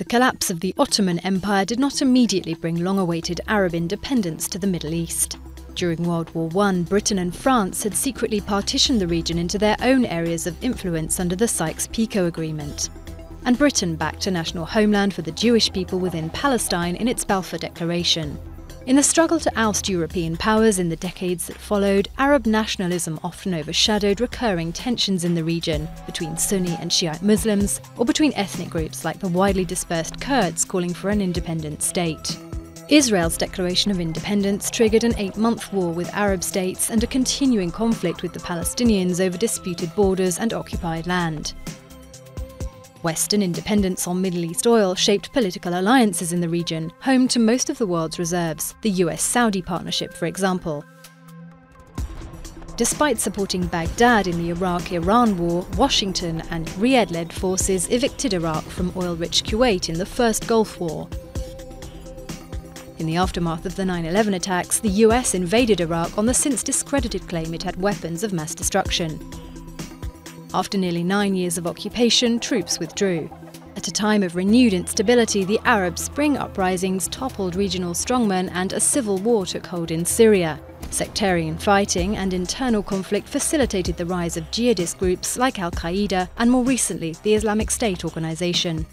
The collapse of the Ottoman Empire did not immediately bring long-awaited Arab independence to the Middle East. During World War I, Britain and France had secretly partitioned the region into their own areas of influence under the Sykes-Picot Agreement. And Britain backed a national homeland for the Jewish people within Palestine in its Balfour Declaration. In the struggle to oust European powers in the decades that followed, Arab nationalism often overshadowed recurring tensions in the region between Sunni and Shiite Muslims, or between ethnic groups like the widely dispersed Kurds calling for an independent state. Israel's declaration of independence triggered an 8-month war with Arab states and a continuing conflict with the Palestinians over disputed borders and occupied land. Western independence on Middle East oil shaped political alliances in the region, home to most of the world's reserves, the US-Saudi partnership, for example. Despite supporting Baghdad in the Iraq-Iran war, Washington and Riyadh-led forces evicted Iraq from oil-rich Kuwait in the First Gulf War. In the aftermath of the 9/11 attacks, the US invaded Iraq on the since discredited claim it had weapons of mass destruction. After nearly 9 years of occupation, troops withdrew. At a time of renewed instability, the Arab Spring uprisings toppled regional strongmen and a civil war took hold in Syria. Sectarian fighting and internal conflict facilitated the rise of jihadist groups like Al-Qaeda and, more recently, the Islamic State organization.